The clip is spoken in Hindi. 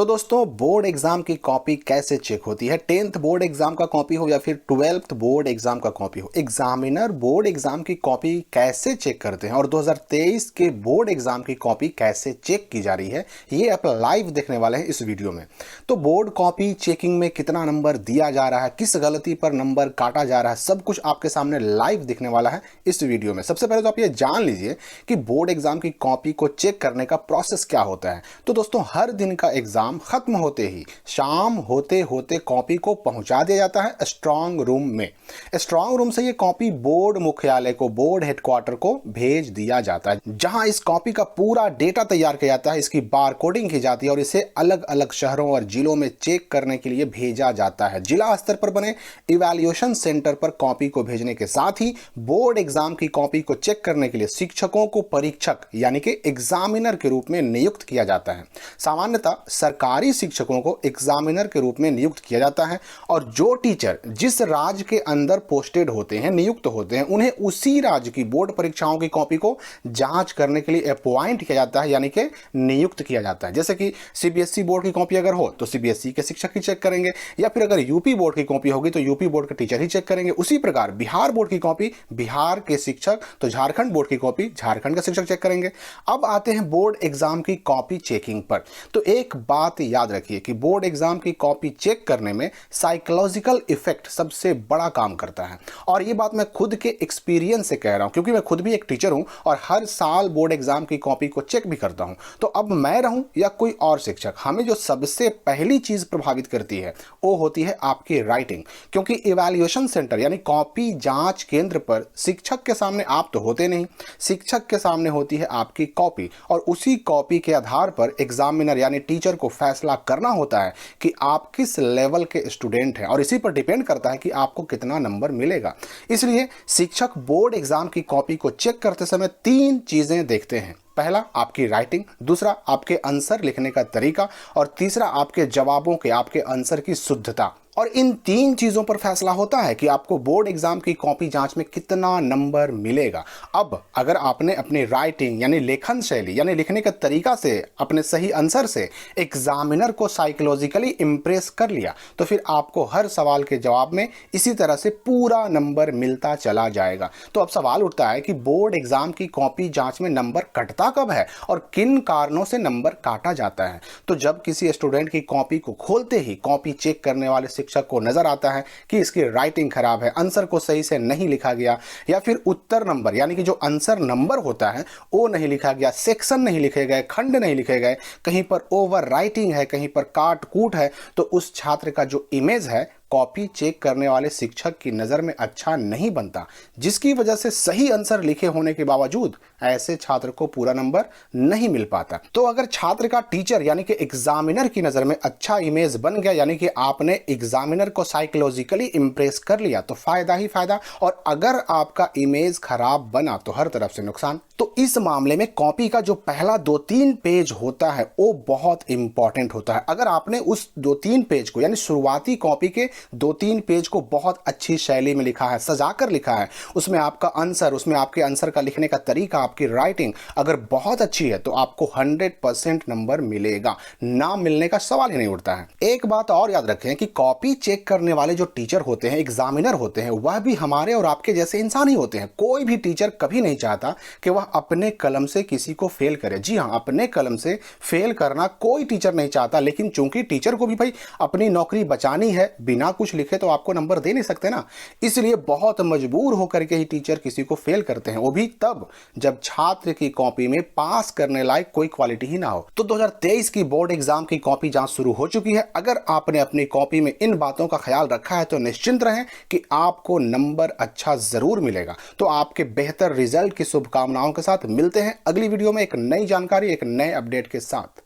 तो दोस्तों बोर्ड एग्जाम की कॉपी कैसे चेक होती है? 10th बोर्ड एग्जाम का कॉपी हो या फिर 12th बोर्ड एग्जाम का कॉपी हो, एग्जामिनर बोर्ड एग्जाम की कॉपी कैसे चेक करते हैं और 2023 के बोर्ड एग्जाम की कॉपी कैसे चेक की जा रही है, ये आप लाइव देखने वाले हैं इस वीडियो में। तो बोर्ड कॉपी चेकिंग में कितना नंबर दिया जा रहा है, किस गलती पर नंबर काटा जा रहा है, सब कुछ आपके सामने लाइव दिखने वाला है इस वीडियो में। सबसे पहले तो आप ये जान लीजिए कि बोर्ड एग्जाम की कॉपी को चेक करने का प्रोसेस क्या होता है। तो दोस्तों हर दिन का एग्जाम खत्म होते ही शाम होते होते कॉपी को पहुंचा दिया जाता है स्ट्रांग रूम में। स्ट्रांग रूम से ये कॉपी बोर्ड मुख्यालय को, बोर्ड हेडक्वार्टर को भेज दिया जाता है, जहां इस कॉपी का पूरा डेटा तैयार किया जाता है, इसकी बार कोडिंग की जाती है और इसे अलग अलग शहरों और जिलों में चेक करने के लिए भेजा जाता है। जिला स्तर पर बने इवैल्यूएशन सेंटर पर कॉपी को भेजने के साथ ही बोर्ड एग्जाम की कॉपी को चेक करने के लिए शिक्षकों को परीक्षक यानी कि एग्जामिनर के रूप में नियुक्त किया जाता है। सामान्यतः सरकारी शिक्षकों को एग्जामिनर के रूप में नियुक्त किया जाता है और जो टीचर जिस राज्य के अंदर पोस्टेड होते हैं, नियुक्त होते हैं, उन्हें उसी राज्य की बोर्ड परीक्षाओं की कॉपी को जांच करने के लिए अपॉइंट किया जाता है, यानी कि नियुक्त किया जाता है। जैसे कि सीबीएसई बोर्ड की कॉपी अगर हो तो सीबीएसई के शिक्षक ही चेक करेंगे, या फिर अगर यूपी बोर्ड की कॉपी होगी तो यूपी बोर्ड के टीचर ही चेक करेंगे। उसी प्रकार बिहार बोर्ड की कॉपी बिहार के शिक्षक, तो झारखंड बोर्ड की कॉपी झारखंड के शिक्षक चेक करेंगे। अब आते हैं बोर्ड एग्जाम की कॉपी चेकिंग पर। तो एक बात याद रखिए कि बोर्ड एग्जाम की कॉपी चेक करने में साइकोलॉजिकल इफेक्ट सबसे बड़ा काम करता है, और ये बात मैं खुद के एक्सपीरियंस से कह रहा हूं, क्योंकि मैं खुद भी एक टीचर हूं और हर साल बोर्ड एग्जाम की कॉपी को चेक भी करता हूं। तो अब मैं रहूं या कोई और शिक्षक, हमें जो सबसे पहली चीज प्रभावित करती है वो होती है आपकी राइटिंग, क्योंकि इवैल्यूएशन सेंटर यानी कॉपी जांच केंद्र पर शिक्षक के सामने आप तो होते नहीं, शिक्षक के सामने होती है आपकी कॉपी, और उसी कॉपी के आधार पर एग्जामिनर यानी टीचर को फैसला करना होता है कि आप किस लेवल के स्टूडेंट हैं, और इसी पर डिपेंड करता है कि आपको कितना नंबर मिलेगा। इसलिए शिक्षक बोर्ड एग्जाम की कॉपी को चेक करते समय 3 चीजें देखते हैं। पहला आपकी राइटिंग, दूसरा आपके आंसर लिखने का तरीका, और तीसरा आपके जवाबों के, आपके आंसर की शुद्धता। और इन 3 चीजों पर फैसला होता है कि आपको बोर्ड एग्जाम की कॉपी जांच में कितना नंबर मिलेगा। अब अगर आपने अपनी राइटिंग यानी लेखन शैली यानी लिखने के तरीका से, अपने सही आंसर से एग्जामिनर को साइकोलॉजिकली इंप्रेस कर लिया, तो फिर आपको हर सवाल के जवाब में इसी तरह से पूरा नंबर मिलता चला जाएगा। तो अब सवाल उठता है कि बोर्ड एग्जाम की कॉपी जांच में नंबर कटता कब है और किन कारणों से नंबर काटा जाता है। तो जब किसी स्टूडेंट की कॉपी को खोलते ही कॉपी चेक करने वाले शिक्षक को नजर आता है कि इसकी राइटिंग खराब है, आंसर को सही से नहीं लिखा गया, या फिर उत्तर नंबर यानी कि जो आंसर नंबर होता है वो नहीं लिखा गया, सेक्शन नहीं लिखे गए, खंड नहीं लिखे गए, कहीं पर ओवर राइटिंग है, कहीं पर काट कूट है, तो उस छात्र का जो इमेज है कॉपी चेक करने वाले शिक्षक की नज़र में अच्छा नहीं बनता, जिसकी वजह से सही आंसर लिखे होने के बावजूद ऐसे छात्र को पूरा नंबर नहीं मिल पाता। तो अगर छात्र का टीचर यानी कि एग्जामिनर की नज़र में अच्छा इमेज बन गया, यानी कि आपने एग्जामिनर को साइकोलॉजिकली इंप्रेस कर लिया, तो फायदा ही फायदा, और अगर आपका इमेज खराब बना तो हर तरफ से नुकसान। तो इस मामले में कॉपी का जो पहला 2-3 पेज होता है वो बहुत इंपॉर्टेंट होता है। अगर आपने उस 2-3 पेज को यानी शुरुआती कॉपी के 2-3 पेज को बहुत अच्छी शैली में लिखा है, सजाकर लिखा है, उसमें आपका आंसर, उसमें आपके आंसर का लिखने का तरीका, आपकी राइटिंग अगर बहुत अच्छी है तो आपको 100% नंबर मिलेगा, ना मिलने का सवाल ही नहीं उठता है। एक बात और याद रखें कि कॉपी चेक करने वाले जो टीचर होते हैं, एग्जामिनर होते हैं, वह भी हमारे और आपके जैसे इंसान ही होते हैं। कोई भी टीचर कभी नहीं चाहता कि वह अपने कलम से किसी को फेल करे। जी हाँ, अपने कलम से फेल करना कोई टीचर नहीं चाहता, लेकिन चूंकि टीचर को भी भाई अपनी नौकरी बचानी है, बिना कुछ लिखे तो आपको नंबर दे नहीं सकते ना, इसलिए बहुत मजबूर होकर के ही टीचर किसी को फेल करते हैं, वो भी तब जब छात्र की कॉपी में पास करने लायक कोई क्वालिटी ही ना हो। तो 2023 की बोर्ड एग्जाम की कॉपी जांच शुरू हो चुकी है। अगर आपने अपनी कॉपी में इन बातों का ख्याल रखा है तो निश्चिंत रहें कि आपको नंबर अच्छा जरूर मिलेगा। तो आपके बेहतर रिजल्ट की शुभकामनाओं के साथ मिलते हैं अगली वीडियो में एक नई जानकारी, एक नए अपडेट के साथ।